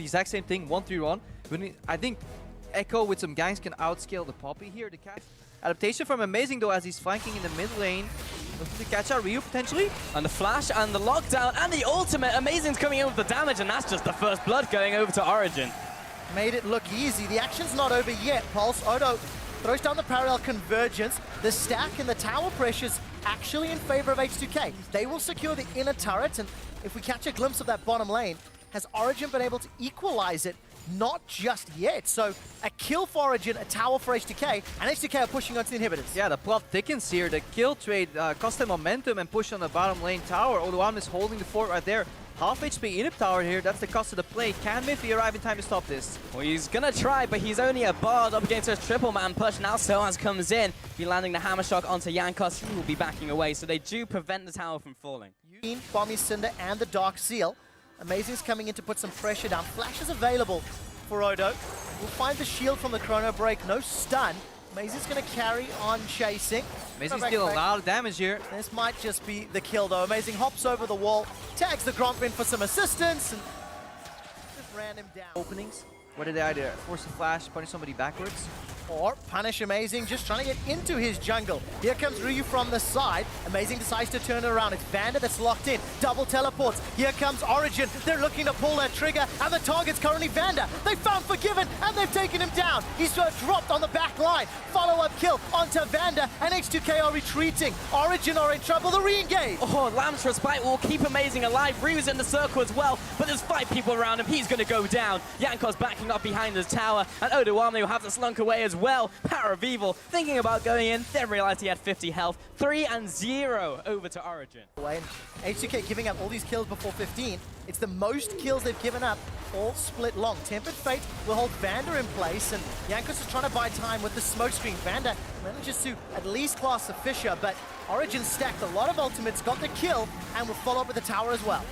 The exact same thing, 1-3-1. I think Echo with some ganks can outscale the Poppy here. The catch adaptation from Amazing though, as he's flanking in the mid lane. Looking to catch out Ryu potentially. And the flash and the lockdown and the ultimate. Amazing's coming in with the damage, and that's just the first blood going over to Origen. Made it look easy. The action's not over yet. Pulse, Odo throws down the parallel convergence. The stack and the tower pressure's actually in favor of H2K. They will secure the inner turret, and if we catch a glimpse of that bottom lane, has Origen been able to equalize it? Not just yet. So a kill for Origen, a tower for H2K, and H2K are pushing onto the inhibitors. Yeah, the plot thickens here. The kill trade cost them momentum and push on the bottom lane tower. Odoam is holding the fort right there. Half HP inhib tower here, that's the cost of the play. Can Miffy arrive in time to stop this? Well, he's gonna try, but he's only a bard up against a triple man push. Now Soaz comes in, be landing the hammer shock onto Jankos. He will be backing away, so they do prevent the tower from falling. Bomby Cinder and the Dark Seal. Amazing's coming in to put some pressure down. Flash is available for Odo. We'll find the shield from the Chrono Break, no stun. Amazing's gonna carry on chasing. Amazing's dealing a lot of damage here. This might just be the kill though. Amazing hops over the wall, tags the Gromp in for some assistance, and just ran him down. Openings. What did they either force a flash, punish somebody backwards? Or punish Amazing, just trying to get into his jungle. Here comes Ryu from the side. Amazing decides to turn it around. It's Vander that's locked in. Double teleports. Here comes Origen. They're looking to pull that trigger, and the target's currently Vander. They found Forgiven, and they've taken him down. He's dropped on the back line. Follow-up kill onto Vander, and H2K are retreating. Origen are in trouble. The re-engage. Oh, Lamb's Respite will keep Amazing alive. Ryu's in the circle as well, but there's 5 people around him. He's going to go down. Jankos backing up behind his tower, and Odoame will have to slunk away as well. Power of Evil thinking about going in, then realized he had 50 health. 3-0 over to Origen. And H2K giving up all these kills before 15. It's the most kills they've given up, all split long. Tempered Fate will hold Vander in place, and Jankos is trying to buy time with the smoke screen. Vander manages to at least class the Fisher, but Origen stacked a lot of ultimates, got the kill, and will follow up with the tower as well.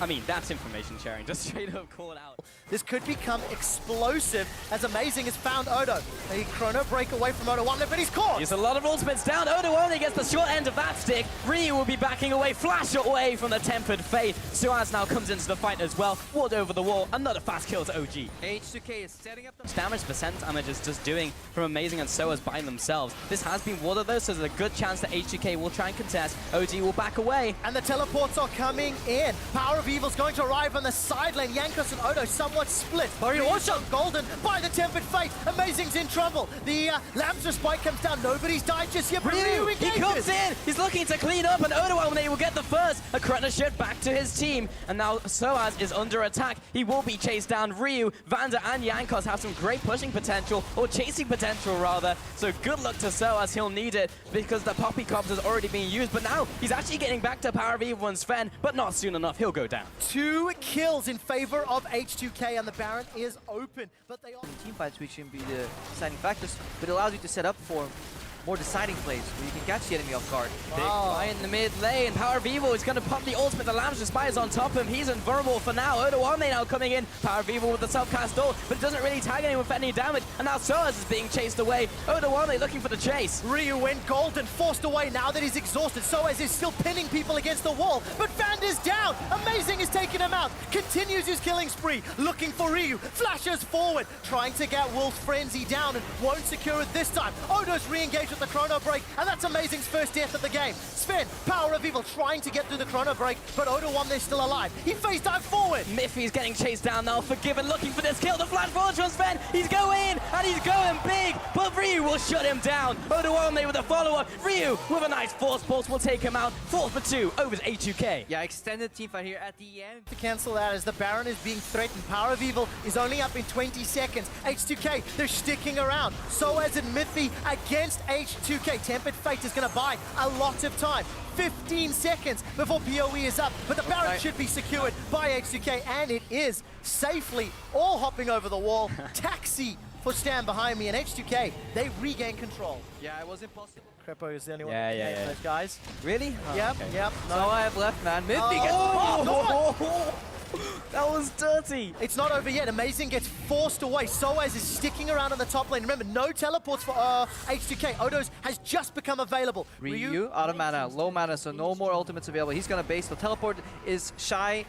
I mean, that's information sharing, just straight up call it out. This could become explosive as Amazing has found Odo. A Chrono Break away from Odo, but he's caught! There's a lot of ultimates down. Odo only gets the short end of that stick. Ryu will be backing away, flash away from the Tempered Fate. Suaz now comes into the fight as well. Ward over the wall, another fast kill to OG. H2K is setting up the damage percent damage is just doing from Amazing and Soaz by themselves. This has been water though, so there's a good chance that H2K will try and contest. OG will back away. And the teleports are coming in. Power of Evil's going to arrive on the side lane. Jankos and Odo somewhat split. Also golden by the Tempered Fate. Amazing's in trouble. The Lamb's Respite comes down. Nobody's died just yet, but Ryu engages. He comes in. He's looking to clean up, and Odoame will get the first. A Chrono Shift back to his team. And now Soaz is under attack. He will be chased down. Ryu, Vander, and Jankos have some great pushing potential, or chasing potential rather. So good luck to Soaz. He'll need it because the Poppy Cops has already been used. But now he's actually getting back to Power of Evil and Sven, but not soon enough. He'll go down. 2 kills in favor of H2K, and the Baron is open, but they are team fights, which shouldn't be the deciding factors, but it allows you to set up for more deciding plays where you can catch the enemy off guard. Big fly in the mid lane. Power of Evil is going to pop the ultimate. The Lamb's Respite is on top of him. He's invulnerable for now. Odoame now coming in. Power of Evil with the self-cast ult, but it doesn't really tag anyone for any damage. And now Soaz is being chased away. Odoame looking for the chase. Ryu went golden, forced away now that he's exhausted. Soaz is still pinning people against the wall, but Vander's down. Amazing is taking him out. Continues his killing spree, looking for Ryu. Flashes forward, trying to get Wolf's Frenzy down and won't secure it this time. Odo's re-engaged with the Chrono Break, and that's Amazing's first death of the game. Sven, Power of Evil trying to get through the Chrono Break, but Odo1 is still alive. He face dive forward. Miffy's getting chased down now. Forgiven looking for this kill. The flash forward from Sven. He's going, and he's going big, but Ryu will shut him down. Odoame with a follow-up. Ryu with a nice force pulse will take him out. 4 for 2 over to H2K. Yeah, extended team fight here at the end. To cancel that as the Baron is being threatened. Power of Evil is only up in 20 seconds. H2K, they're sticking around. Soaz and Miffy against H2K. Tempered Fate is going to buy a lot of time. 15 seconds before PoE is up, but the Baron should be secured by H2K, and it is safely, all hopping over the wall. Taxi for Stand behind me, and H2K, they regain control. Yeah, it was impossible. Crepo is the only one Yeah. those guys. Really? Oh, Yep, okay. yep. No, I have left, man. Miffy gets that was dirty. It's not over yet. Amazing gets forced away. Soaz is sticking around on the top lane. Remember, no teleports for H2K. Odo's has just become available. Ryu out of mana, low mana, so no more ultimates available. He's gonna base. The teleport is shy.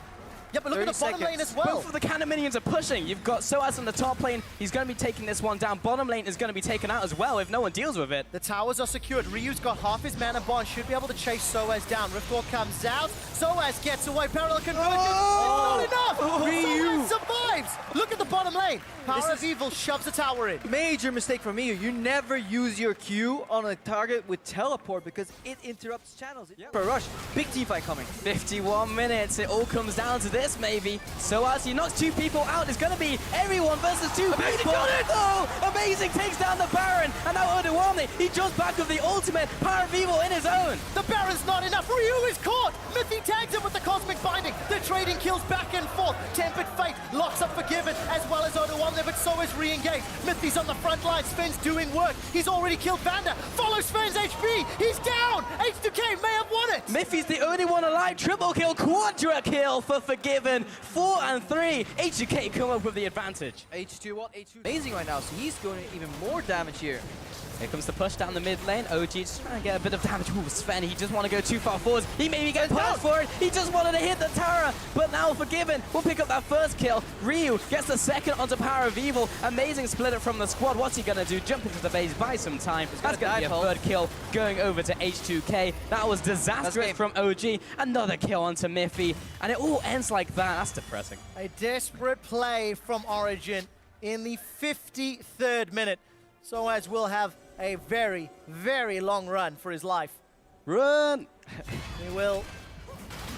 Yeah, but look at the 30 bottom lane seconds. as well. Both of the cannon minions are pushing. You've got Soaz on the top lane. He's going to be taking this one down. Bottom lane is going to be taken out as well if no one deals with it. The towers are secured. Ryu's got half his mana bond, should be able to chase Soaz down. Riftwall comes out. Soaz gets away. Parallel conversion. Oh! It's not enough. Ryu. Soaz survives. Look at the bottom lane. Power of Evil shoves the tower in. Major mistake from me. You never use your Q on a target with teleport because it interrupts channels. For a rush, big team fight coming. 51 minutes. It all comes down to this, maybe. Soaz, he knocks two people out. It's going to be everyone versus two people. got it! Oh, amazing. Takes down the Baron. And now Oduwamne, he jumps back with the ultimate Power of Evil in his own. The Baron's not enough. Ryu is caught. Mythy tags him with the Cosmic Binding. They're trading kills back and forth. Tempered Fate locks up Forgiven as well as Oduwamne, but so is re-engaged. Mythy's on the front line. Sven's doing work. He's already killed Vanda. Follows Sven's HP. He's down. H2K may have won it. Miffy's the only one alive. Triple kill, quadra kill for Forgiven. 4 and 3. H2K come up with the advantage. H2 amazing right now, so he's doing even more damage here. Here comes the push down the mid lane. OG just trying to get a bit of damage. Ooh, Sven, he just want to go too far forwards. He maybe get passed for it. He just wanted to hit the tower, but now Forgiven will pick up that first kill. Ryu gets the second onto Power of Evil. Amazing split it from the squad. What's he going to do? Jump into the base, buy some time. That's going to be a third kill going over to H2K. That was disastrous from OG. Another kill onto Miffy, and it all ends like that. That's depressing. A desperate play from Origen in the 53rd minute. Soaz will have a very, very long run for his life. Run! We will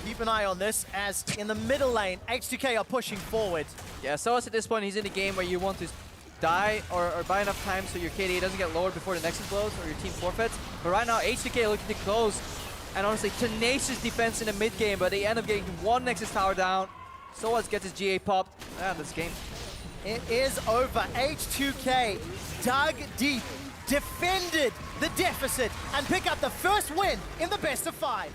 keep an eye on this as in the middle lane, H2K are pushing forward. Yeah, so at this point, he's in a game where you want to die or buy enough time so your KDA doesn't get lowered before the Nexus blows or your team forfeits. But right now, H2K looking to close. And honestly, tenacious defense in the mid game, but they end up getting one Nexus tower down. Soaz gets his GA popped. And this game. It is over. H2K dug deep, defended the deficit, and pick up the first win in the best of 5.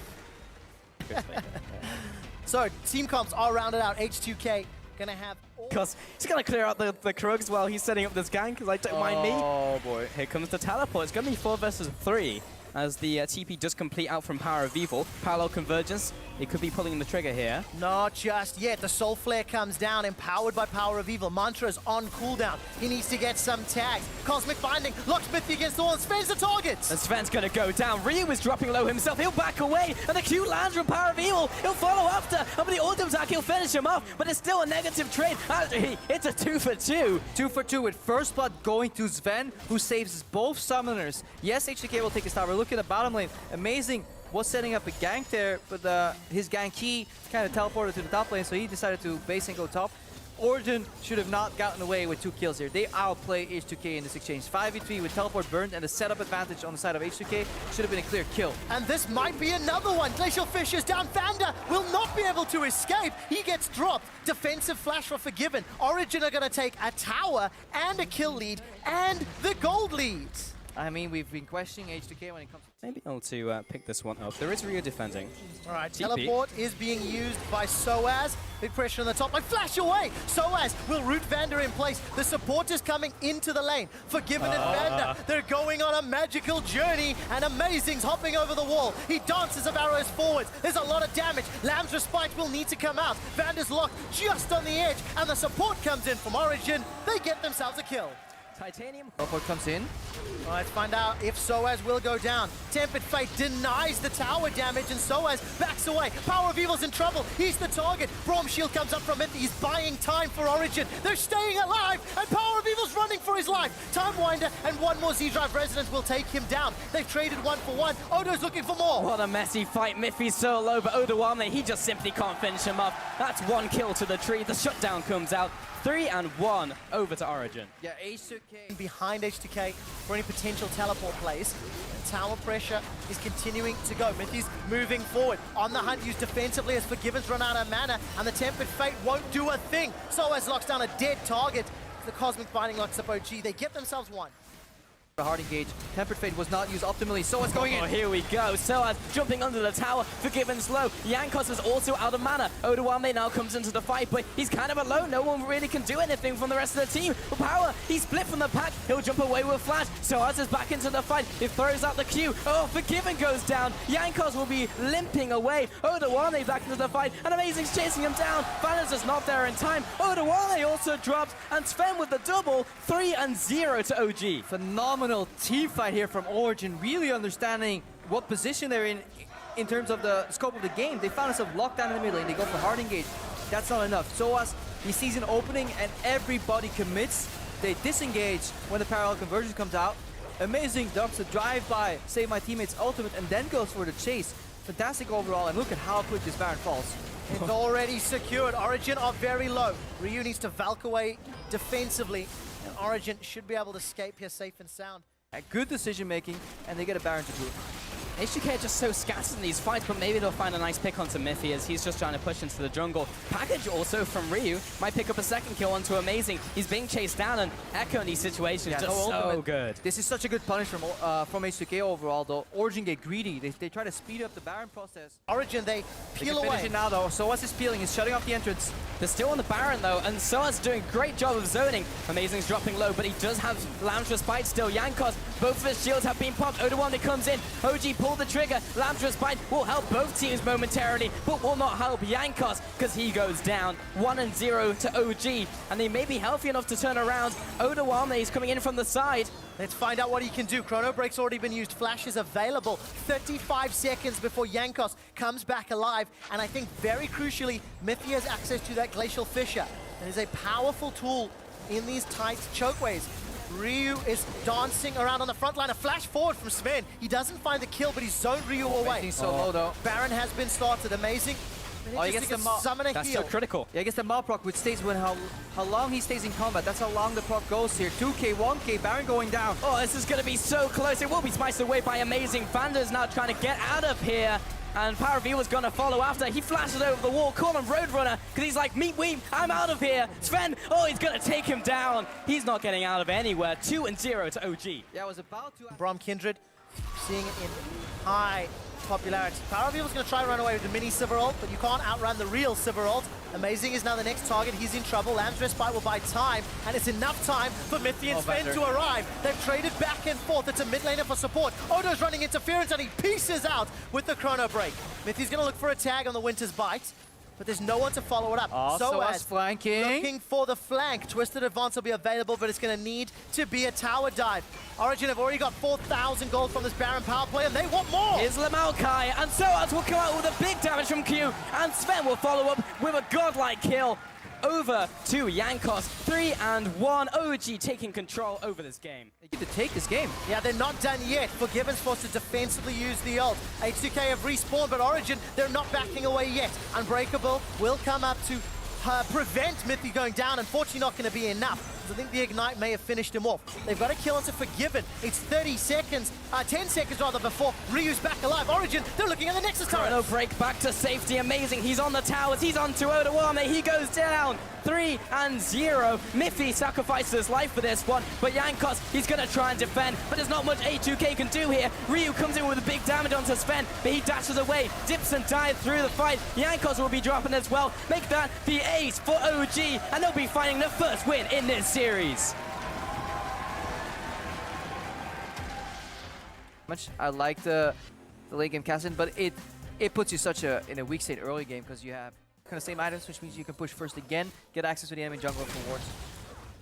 So, team comps are rounded out. H2K gonna have all... Because he's going to clear out the Krugs while he's setting up this gang, because I don't mind me. Oh boy. Here comes the teleport. It's going to be 4 versus 3 as the TP does complete out from Power of Evil. Parallel convergence. It could be pulling the trigger here. Not just yet. The Soul Flare comes down, empowered by Power of Evil. Mantra's on cooldown. He needs to get some tags. Cosmic Binding locks Mythy against the wall and Sven's the targets. And Sven's going to go down. Ryu is dropping low himself. He'll back away. And the Q lands from Power of Evil. He'll follow after. And with the ultimate attack, he'll finish him off. But it's still a negative trade. Actually, it's a 2 for 2. 2 for 2 with first blood going to Sven, who saves both summoners. Yes, H2K will take his tower. Look at the bottom lane. Amazing was setting up a gank there, but his gank key kind of teleported to the top lane, so he decided to base and go top. Origen should have not gotten away with 2 kills here. They outplay H2K in this exchange. 5v3 with teleport burned and the setup advantage on the side of H2K should have been a clear kill. And this might be another one. Glacial Fish is down. Vanda will not be able to escape. He gets dropped. Defensive flash for Forgiven. Origen are going to take a tower and a kill lead and the gold leads. I mean, we've been questioning H2K when it comes to... Maybe able to pick this one up. There is Ryu defending. All right, TP. teleport is being used by Soaz. Big pressure on the top. Like flash away. Soaz will root Vanda in place. The support is coming into the lane. Forgiven and Vanda, they're going on a magical journey. And Amazing's hopping over the wall. He dances of arrows forwards. There's a lot of damage. Lamb's Respite will need to come out. Vanda's locked just on the edge. And the support comes in from Origen. They get themselves a kill. Titanium. Teleport comes in. All right, let's find out if Soaz will go down. Tempered Fate denies the tower damage and Soaz backs away. Power of Evil's in trouble. He's the target. Braum Shield comes up from it. He's buying time for Origen. They're staying alive and Power of Evil's running for his life. Time Winder and one more Z-Drive Resonance will take him down. They've traded 1 for 1. Odo's looking for more. What a messy fight. Miffy's so low, but Oduwamne, he just simply can't finish him off. That's 1 kill to the tree. The shutdown comes out. 3 and 1 over to Origen. Yeah, H2K. Behind H2K for any potential teleport plays. Tower pressure is continuing to go. Mythy's moving forward. On the hunt, used defensively as Forgiven's run out of mana, and the Tempered Fate won't do a thing. Soaz locks down a dead target. The Cosmic Binding locks up OG. They get themselves 1. a hard engage. Tempered Fate was not used optimally, so it's going in. Oh, here we go. Soaz jumping under the tower, Forgiven's low. Jankos is also out of mana. Odoamne now comes into the fight, but he's kind of alone. No one really can do anything from the rest of the team. But Power, he's split from the pack. He'll jump away with Flash. Soaz is back into the fight. He throws out the Q. Oh, Forgiven goes down. Jankos will be limping away. Odoamne back into the fight, and Amazing's chasing him down. Vanna's just not there in time. Odoamne also drops, and Sven with the double, 3-0 to OG. Phenomenal team fight here from Origen, really understanding what position they're in terms of the scope of the game. They found themselves locked down in the middle lane. They go for hard engage. That's not enough. Soaz, he sees an opening and everybody commits. They disengage when the parallel conversion comes out. Amazing ducks a drive-by, save my teammate's ultimate, and then goes for the chase. Fantastic overall, and look at how quick this Baron falls. It's already secured. Origen are very low. Ryu needs to Valk away defensively, and Origen should be able to escape here safe and sound. Good decision making, and they get a Baron to boot. H2K are just so scattered in these fights, but maybe they'll find a nice pick onto Miffy as he's just trying to push into the jungle. Package also from Ryu might pick up a second kill onto Amazing. He's being chased down, and Echo in these situations just so good. This is such a good punish from H2K overall, though. Origen get greedy. They try to speed up the Baron process. Origen, they peel away. Finish it now, though. So what's his peeling? He's shutting off the entrance. They're still on the Baron, though, and Soaz doing a great job of zoning. Amazing's dropping low, but he does have Lamb's Bite still. Jankos, both of his shields have been popped. Odoamne comes in. OG pulled the trigger. Lamb's Bite will help both teams momentarily, but will not help Jankos because he goes down. 1-0 to OG, and they may be healthy enough to turn around. Odoamne is coming in from the side. Let's find out what he can do. Chrono Break's already been used. Flash is available. 35 seconds before Jankos comes back alive. And I think very crucially, Miffy has access to that Glacial Fissure. It is a powerful tool in these tight chokeways. Ryu is dancing around on the front line. A flash forward from Sven. He doesn't find the kill, but he's zoned Ryu away. He's so low, though. Baron has been started. Amazing. Oh, he gets the summon a That's heal. so critical. Yeah, I guess the mob proc, which stays when how long he stays in combat. That's how long the proc goes here. 2K, 1K, Baron going down. Oh, this is going to be so close. It will be spiced away by Amazing. Vander's now trying to get out of here. And Power V was going to follow after. He flashes over the wall. Call him Roadrunner because he's like, meet weep, I'm out of here. Sven, oh, he's going to take him down. He's not getting out of anywhere. 2-0 to OG. Yeah, I was about to... Braum Kindred, seeing it in high popularity. Power V was going to try and run away with the mini Sivir ult, but you can't outrun the real Sivir ult. Amazing is now the next target. He's in trouble. Lamb's Respite will buy time, and it's enough time for Miffy and Sven to arrive. They've traded back and forth. It's a mid laner for support. Odo's running interference, and he pieces out with the Chrono Break. Miffy's going to look for a tag on the Winter's Bite, but there's no one to follow it up. Soaz flanking. Looking for the flank. Twisted Advance will be available, but it's going to need to be a tower dive. Origen have already got 4,000 gold from this Baron power play, and they want more. Here's Lamalkai, and Soaz will come out with a big damage from Q, and Sven will follow up with a godlike kill. Over to Jankos, 3-1. OG taking control over this game. They get to take this game. Yeah, they're not done yet. Forgiven's forced to defensively use the ult. H2K have respawned, but Origen, they're not backing away yet. Unbreakable will come up to prevent Miffy going down. Unfortunately, not going to be enough. I think the Ignite may have finished him off. They've got to kill onto Forgiven. It's 10 seconds rather, before Ryu's back alive. Origen, they're looking at the Nexus turret. Chrono Break back to safety. Amazing. He's on the towers. He's on to Odoamne. He goes down. 3-0. Miffy sacrifices his life for this one, but Jankos, he's going to try and defend, but there's not much H2K can do here. Ryu comes in with a big damage onto Sven, but he dashes away, dips and dives through the fight. Jankos will be dropping as well. Make that the ace for OG, and they'll be finding their first win in this series. I like the late game casting, but it puts you in a weak state early game because you have kind of same items, which means you can push first again, get access to the enemy jungle for wards.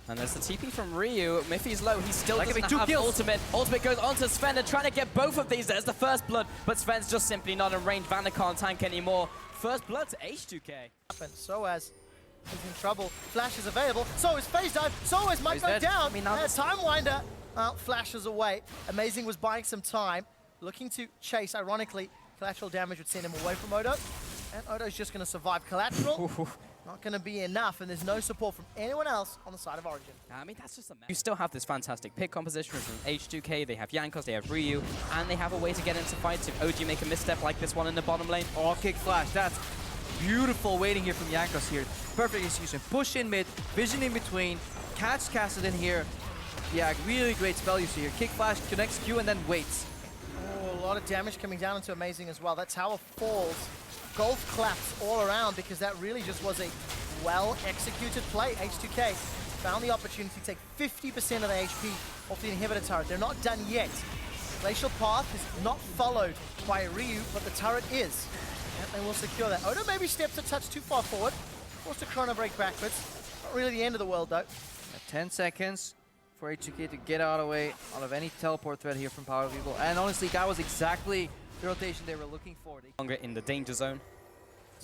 And there's the TP from Ryu. Miffy's low. He still doesn't two have kills. ultimate. Ultimate goes onto Sven. They're trying to get both of these. There's the first blood, but Sven's just simply not in range. Vander can't tank anymore. First blood to H2K. Soaz is in trouble. Flash is available. So is Phase Dive. Soaz might go down. Time Winder flashes away. Amazing was buying some time. Looking to chase, ironically. Collateral damage would send him away from Odo. And Odo's just going to survive collateral. Not going to be enough, and there's no support from anyone else on the side of Origen. I mean, that's just a mess. You still have this fantastic pick composition from H2K. They have Jankos, they have Ryu, and they have a way to get into fights if OG make a misstep like this one in the bottom lane. Oh, kick flash. That's beautiful waiting here from Jankos here. Perfect execution. Push in mid, vision in between, catch casted in here. Yeah, really great spell use here. Kick flash, connects Q, and then waits. Oh, a lot of damage coming down into Amazing as well. That tower falls. Gold claps all around because that really just was a well-executed play. H2K found the opportunity to take 50% of the HP off the inhibitor turret. They're not done yet. Glacial Path is not followed by Ryu, but the turret is. And they will secure that. Odo maybe steps a touch too far forward. Forced a chrono break backwards. Not really the end of the world, though. 10 seconds for H2K to get out of any teleport threat here from Power of Evil. And honestly, that was exactly the rotation they were looking for. Longer in the danger zone.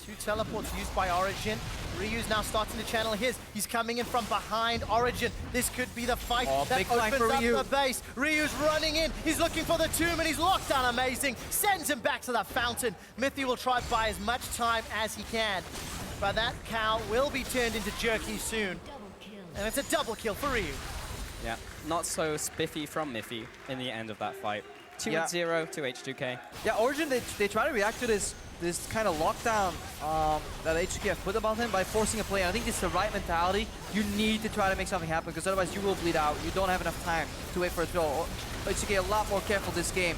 2 teleports used by Origen. Ryu's now starting to channel his. He's coming in from behind Origen. This could be the fight that opens up the base. Ryu's running in. He's looking for the tomb and he's locked down Amazing. Sends him back to the fountain. Mithy will try to buy as much time as he can. But that cow will be turned into jerky soon. And it's a double kill for Ryu. Yeah, not so spiffy from Miffy in the end of that fight. 2-0 to H2K. Yeah, Origen, they try to react to this kind of lockdown that H2K have put upon him by forcing a play. And I think it's the right mentality. You need to try to make something happen because otherwise you will bleed out. You don't have enough time to wait for a throw. H2K a lot more careful this game.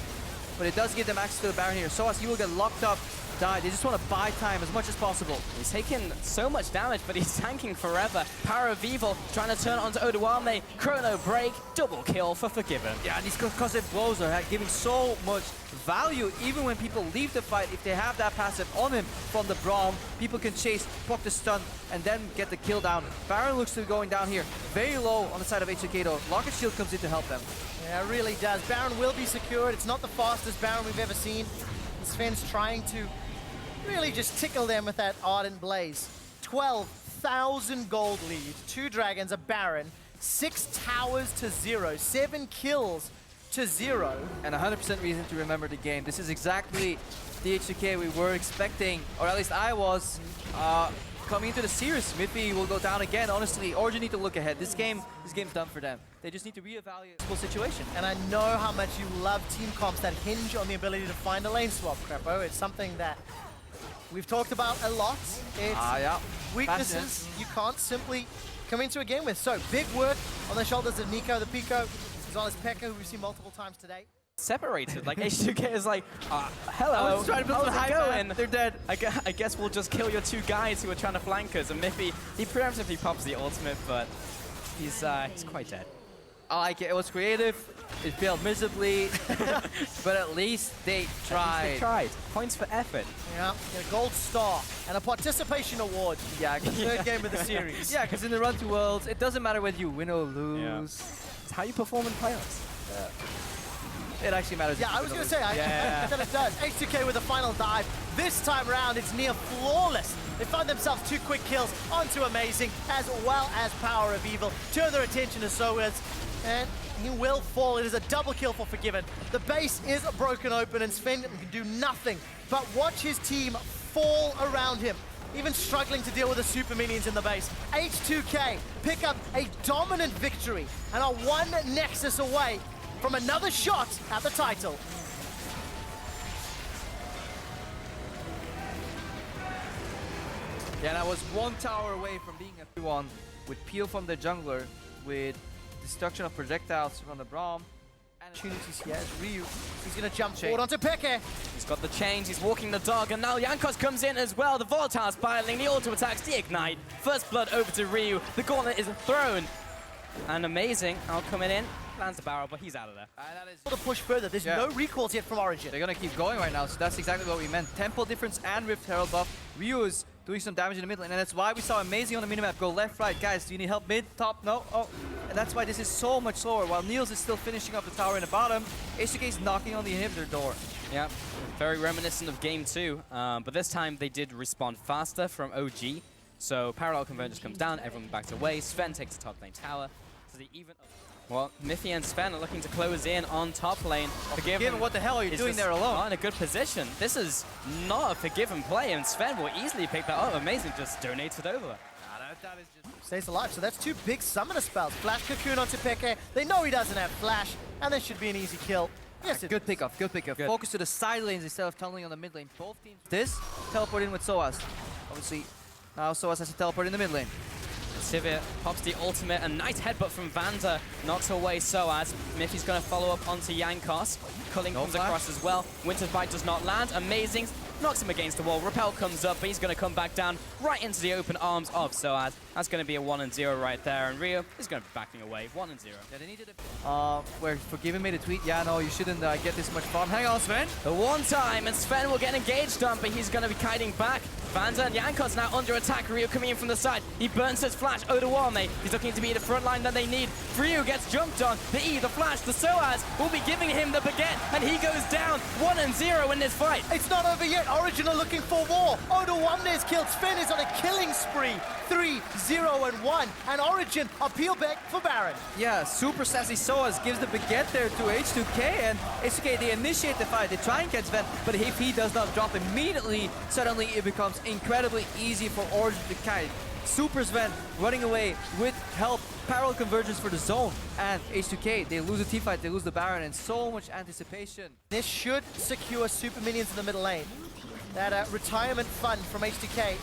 But it does give them access to the Baron here. So as you will get locked up, die. They just want to buy time as much as possible. He's taking so much damage, but he's tanking forever. Power of Evil trying to turn onto Oduwame. Chrono break, double kill for Forgiven. Yeah, and these concussive blows are giving so much value. Even when people leave the fight, if they have that passive on him from the Braum, people can chase, proc the stun, and then get the kill down. Baron looks to be going down here. Very low on the side of H2K though. Locket Shield comes in to help them. Yeah, it really does. Baron will be secured. It's not the fastest Baron we've ever seen. Sven's trying to really just tickle them with that Ardent Blaze. 12,000 gold lead, 2 dragons, a Baron, 6 towers to 0, 7 kills to 0. And 100% reason to remember the game. This is exactly the H2K we were expecting, or at least I was, coming into the series. Miffy will go down again. Honestly, Origen need to look ahead. This game's done for them. They just need to reevaluate the whole situation. And I know how much you love team comps that hinge on the ability to find a lane swap, Crepo. It's something that we've talked about a lot. It's weaknesses you can't simply come into a game with. So, big work on the shoulders of Nico, the Pico, as well as Pekka, who we've seen multiple times today. Separated, like H2K is like, hello, trying to build how's it going? They're dead. I guess we'll just kill your 2 guys who are trying to flank us. And Miffy, he preemptively pops the ultimate, but he's quite dead. I like it. It was creative. It failed miserably, but at least they tried. They tried. Points for effort. Yeah, get a gold star and a participation award. Yeah, the third game of the series. Yeah, because in the run to Worlds, it doesn't matter whether you win or lose. Yeah. It's how you perform in playoffs. It actually matters. Yeah, I was going to say, I think it does. H2K with a final dive. This time around, it's near flawless. They find themselves 2 quick kills onto Amazing, as well as Power of Evil. Turn their attention to Sowiz, and he will fall. It is a double kill for Forgiven. The base is broken open, and Sven can do nothing but watch his team fall around him, even struggling to deal with the super minions in the base. H2K pick up a dominant victory and are 1 Nexus away from another shot at the title. Yeah, and I was 1 tower away from being a 3-1 with peel from the jungler, with destruction of projectiles from the Braum. And Opportunities here as Ryu. He's going to jump forward onto Peke. He's got the chains, he's walking the dog, and now Jankos comes in as well. The volatile spiraling, the auto attacks, the ignite. First blood over to Ryu. The gauntlet is thrown. And Amazing now coming in. Lands the barrel, but he's out of there. that is To push further. There's no recalls yet from Origen. They're going to keep going right now, so that's exactly what we meant. Tempo difference and Rift Herald buff. Ryu is doing some damage in the mid lane, and that's why we saw Amazing on the minimap go left, right. Guys, do you need help mid, top? No? Oh. And that's why this is so much slower. While Niels is still finishing up the tower in the bottom, H2K is knocking on the inhibitor door. Yeah, very reminiscent of game 2, but this time they did respond faster from OG. So parallel convergence comes down, everyone backs away. Sven takes the top lane tower. So the even. Well, Miffy and Sven are looking to close in on top lane. Forgiven, what the hell are you doing there alone? Not in a good position. This is not a Forgiven play, and Sven will easily pick that up. Amazing, just donates it over. That is just... Stays alive, so that's 2 big summoner spells. Flash Cocoon onto Peke. They know he doesn't have Flash, and this should be an easy kill. Yes, good pickup, good pickup. Focus to the side lanes instead of tunneling on the mid lane. Both teams. This, teleport in with Soaz. Obviously, now Soaz has to teleport in the mid lane. Sivir pops the ultimate, a nice headbutt from Vanda, knocks away Soaz. Miffy's going to follow up onto Jankos. Culling comes across as well. Winter's Bite does not land. Amazing. Knocks him against the wall. Repel comes up, but he's going to come back down right into the open arms of Soaz. That's going to be a 1-0 right there, and Rio is going to be backing away. 1-0. Yeah, they needed where Forgiven made a tweet, yeah, no, you shouldn't get this much farm. Hang on, Sven. The one time, and Sven will get engaged on, but he's going to be kiting back. Vanda and Jankos now under attack. Ryu coming in from the side. He burns his flash. Odawame, he's looking to be the front line that they need. Ryu gets jumped on. The E, the flash, the Soaz will be giving him the baguette, and he goes down 1-0 in this fight. It's not over yet. Origen are looking for more. Odawamne is killed. Sven is on a killing spree. 3-0-1. And Origen are peel back for Baron. Yeah, super sassy Soaz gives the baguette there to H2K, and H2K, they initiate the fight. They try and catch Sven, but if he does not drop immediately, suddenly it becomes incredibly easy for Origen to kite. Super Sven running away with help, parallel convergence for the zone, and H2K, they lose the team fight, they lose the Baron, and so much anticipation. This should secure super minions in the middle lane. That retirement fund from H2K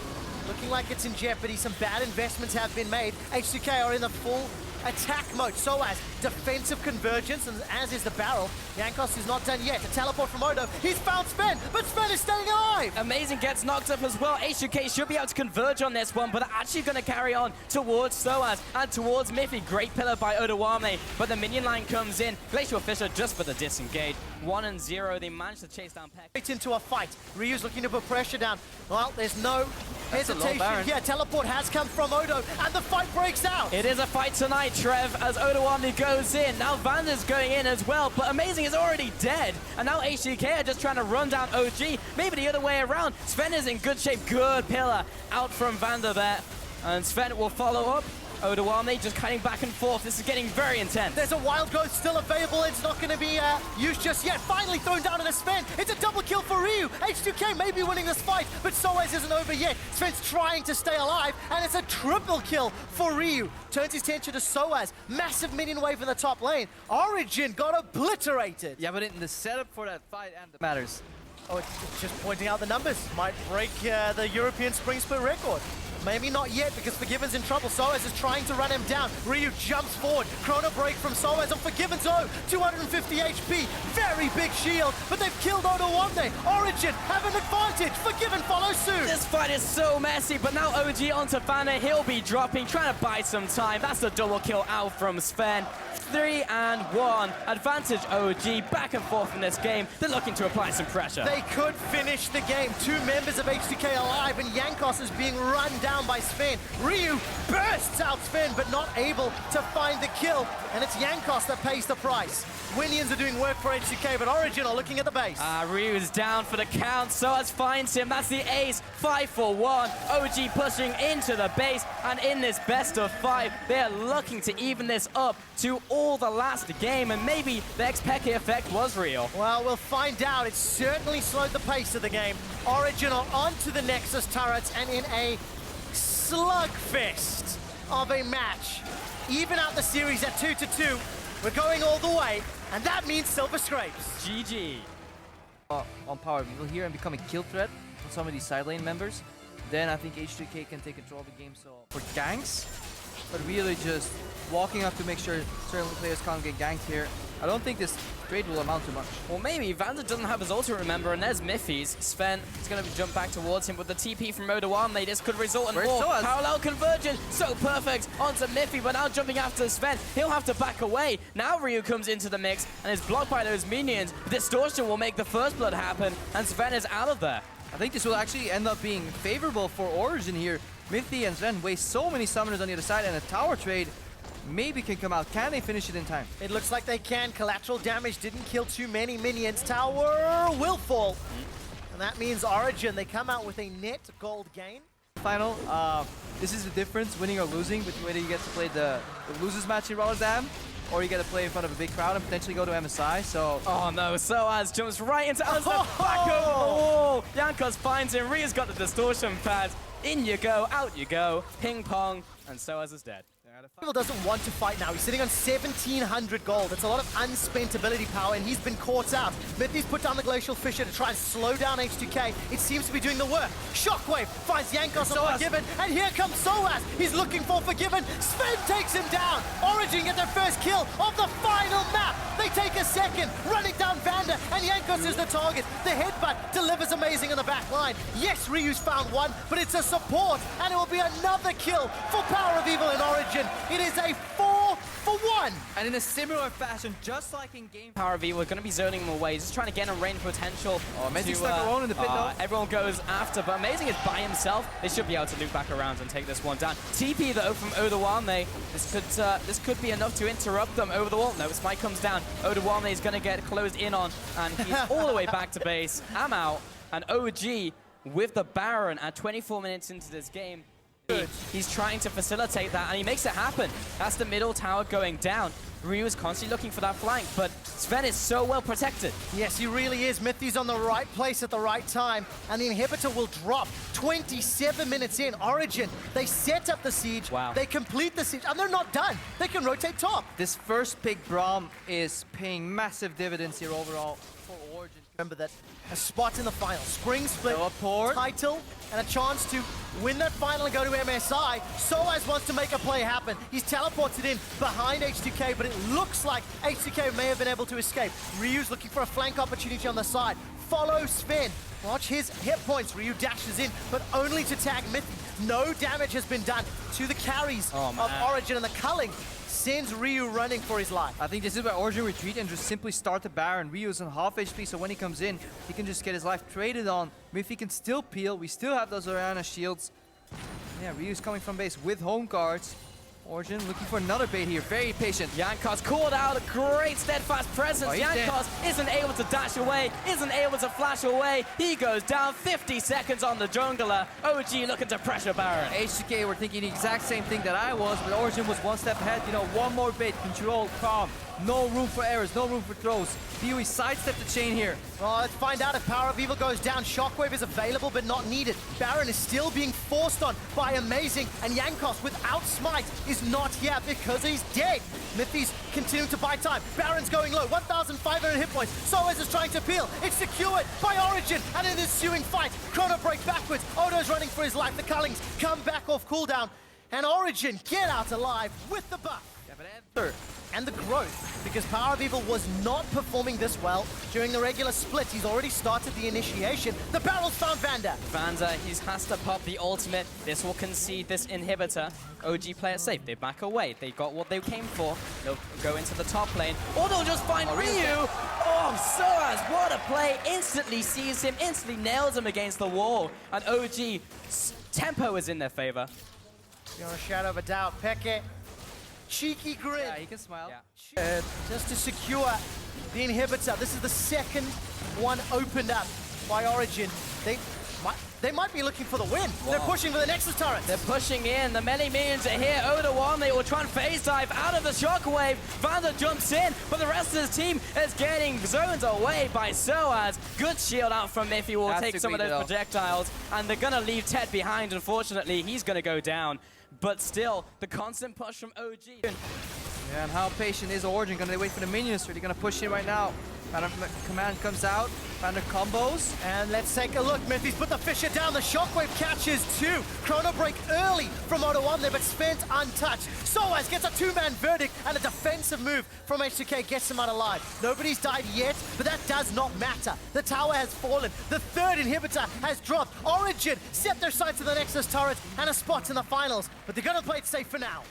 looking like it's in jeopardy. Some bad investments have been made. H2K are in the full attack mode. Soaz, defensive convergence, and as is the barrel. Jankos is not done yet. A teleport from Odo. He's found Sven, but Sven is staying alive. Amazing gets knocked up as well. H2K should be able to converge on this one, but they're actually going to carry on towards Soaz and towards Miffy. Great pillar by Odawame, but the minion line comes in. Glacial Fisher just for the disengage. 1-0. They managed to chase down Peck. Right into a fight. Ryu's looking to put pressure down. Well, there's no hesitation. Yeah, teleport has come from Odo, and the fight breaks out. It is a fight tonight, Trev, as Odawame goes in. Now Vanda's going in as well, but Amazing is already dead. And now H2K are just trying to run down OG. Maybe the other way around. Sven is in good shape. Good pillar out from Vanda there. And Sven will follow up. Odawame just cutting back and forth. This is getting very intense. There's a wild growth still available. It's not going to be used just yet. Finally thrown down in a Sven. It's a double kill for Ryu. H2K may be winning this fight, but Soaz isn't over yet. Sven's trying to stay alive, and it's a triple kill for Ryu. Turns his attention to Soaz. Massive minion wave in the top lane. Origen got obliterated. Yeah, but in the setup for that fight and the matters. Oh, it's just pointing out the numbers. Might break the European Spring Split record. Maybe not yet, because Forgiven's in trouble. Soaz is trying to run him down. Ryu jumps forward. Chrono break from Soaz on Forgiven's O. 250 HP. Very big shield, but they've killed Odawamne. Origen have an advantage. Forgiven follows suit. This fight is so messy, but now OG onto Vanna. He'll be dropping, trying to buy some time. That's a double kill out from Sven. 3-1. Advantage OG. Back and forth in this game. They're looking to apply some pressure. They could finish the game. 2 members of H2K alive, and Jankos is being run down by Sven. Ryu bursts out Sven, but not able to find the kill. And it's Jankos that pays the price. Winians are doing work for H2K, but Origen are looking at the base. Ryu is down for the count. Soaz finds him. That's the ace. 5 for 1. OG pushing into the base. And in this best of 5, they're looking to even this up to all the last game. And maybe the X-Peke effect was real. Well, we'll find out. It certainly slowed the pace of the game. Origen are onto the Nexus turrets, and in a slugfest of a match. Even out the series at 2-2. We're going all the way, and that means silver scrapes. GG. On power, we will hear and become a kill threat for some of these side lane members. Then I think H2K can take control of the game. So for ganks, but really just walking up to make sure certain players can't get ganked here. I don't think this trade will amount to much. Well, maybe. Vanda doesn't have his ultimate, remember, and there's Miffy's. Sven is going to jump back towards him with the TP from Odawame. This could result in more. Parallel convergence. So perfect onto Miffy, but now jumping after Sven. He'll have to back away. Now Ryu comes into the mix and is blocked by those minions. Distortion will make the first blood happen, and Sven is out of there. I think this will actually end up being favorable for Origen here. Miffy and Sven waste so many summoners on the other side, and a tower trade maybe can come out. Can they finish it in time? It looks like they can. Collateral damage didn't kill too many minions. Tower will fall. And that means Origen, they come out with a net gold gain. Final, this is the difference, winning or losing, between whether you get to play the losers match in Rotterdam, or you get to play in front of a big crowd and potentially go to MSI, so... Oh no, Soaz jumps right into Alistair, back over the wall! Jankos finds him, Rio's got the distortion pad. In you go, out you go, ping pong, and Soaz is dead. Evil doesn't want to fight now. He's sitting on 1,700 gold. That's a lot of unspent ability power, and he's been caught out. Mithy's put down the Glacial Fissure to try and slow down H2K. It seems to be doing the work. Shockwave finds Jankos on Forgiven, and here comes Soaz. He's looking for Forgiven. Sven takes him down. Origen get their first kill of the final map. They take a second, running down Vander, and Jankos is the target. The headbutt delivers amazing on the back line. Yes, Ryu's found one, but it's a support, and it will be another kill for Power of Evil in Origen. It is a 4-for-1. And in a similar fashion, just like in game. Power of Evil are going to be zoning him away. He's just trying to get a range potential. Oh, Amazing stuck alone in the pit though. Everyone goes after, but Amazing is by himself. They should be able to loop back around and take this one down. TP though from Odawame. This could be enough to interrupt them over the wall. No, Smite comes down. Odawame is going to get closed in on, and he's all the way back to base. I'm out, and OG with the Baron at 24 minutes into this game. He's trying to facilitate that, and he makes it happen. That's the middle tower going down. Ryu is constantly looking for that flank, but Sven is so well protected. Yes, he really is. Mithy's on the right place at the right time, and the inhibitor will drop. 27 minutes in, Origen, they set up the siege, they complete the siege, and they're not done. They can rotate top. This first pick Braum is paying massive dividends here overall for Origen. Remember that a spot in the final, spring split, port, title, and a chance to win that final and go to MSI. Soaz wants to make a play happen. He's teleported in behind H2K, but it looks like H2K may have been able to escape. Ryu's looking for a flank opportunity on the side. Follow Sven. Watch his hit points. Ryu dashes in, but only to tag Mithy. No damage has been done to the carries of Origen, and the culling sends Ryu running for his life. I think this is where Origen retreat and just simply start the Baron. Ryu's on half HP, so when he comes in, he can just get his life traded on. If he can still peel, we still have those Oriana shields. Yeah, Ryu's coming from base with home guards. Origen looking for another bait here, very patient. Jankos called out, a great steadfast presence. Jankos isn't able to dash away, isn't able to flash away. He goes down, 50 seconds on the jungler. OG looking to pressure Baron. H2K were thinking the exact same thing that I was, but Origen was one step ahead. You know, one more bait, control, calm. No room for errors, no room for throws. Dewey sidestepped the chain here. Well, let's find out if Power of Evil goes down. Shockwave is available, but not needed. Baron is still being forced on by Amazing, and Jankos without Smite is not here because he's dead. Mithy's continuing to buy time. Baron's going low, 1,500 hit points. Soaz is trying to peel. It's secured by Origen, and an ensuing fight. Chrono break backwards. Odo's running for his life. The Cullings come back off cooldown, and Origen get out alive with the buff. And the growth, because Power of Evil was not performing this well during the regular split. He's already started the initiation. The barrel's found Vander. Vander, he has to pop the ultimate. This will concede this inhibitor. OG play it safe. They back away. They got what they came for. They'll go into the top lane. Or they'll just find Ryu. Oh, Soaz, what a play. Instantly sees him, instantly nails him against the wall. And OG's tempo is in their favor. Beyond a shadow of a doubt, Peke. Cheeky grin. Yeah, he can smile. Yeah. Just to secure the inhibitor. This is the second one opened up by Origen. They might be looking for the win. Whoa. They're pushing for the Nexus turret. They're pushing in. The melee minions are here. Odawame will try and phase dive out of the shockwave. Vander jumps in, but the rest of his team is getting zoned away by Soaz. Good shield out from Miffy will take some of those projectiles, and they're going to leave Ted behind. Unfortunately, he's going to go down. But still, the constant push from OG. Yeah, and how patient is Origen? Gonna wait for the minions, or are they gonna push in right now? Command comes out, Vander combos. And let's take a look. Mithy's put the Fissure down. The Shockwave catches two. Chrono break early from Odawame, but spent untouched. Soaz gets a two-man verdict, and a defensive move from H2K gets him out alive. Nobody's died yet, but that does not matter. The tower has fallen. The third inhibitor has dropped. Origen set their sights to the Nexus turret and a spot in the finals, but they're gonna play it safe for now.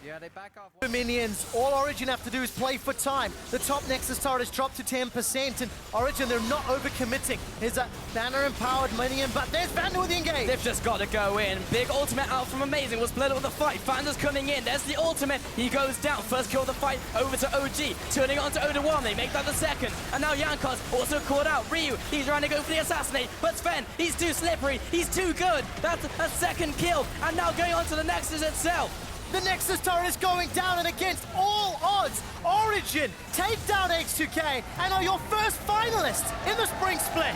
Yeah, they back off. The minions, all Origen have to do is play for time. The top Nexus turret is dropped to 10%, and Origen, they're not overcommitting. Here's a banner-empowered minion, but there's Vander with the engage. They've just got to go in. Big ultimate out from Amazing. Will split up with the fight. Vander's coming in. There's the ultimate. He goes down. First kill of the fight over to OG. Turning on to Odawame. They make that the second. And now Jankos also caught out. Ryu, he's trying to go for the assassinate, but Sven, he's too slippery. He's too good. That's a second kill. And now going on to the Nexus itself. The Nexus turret is going down, and against all odds, Origen take down H2K and are your first finalists in the spring split.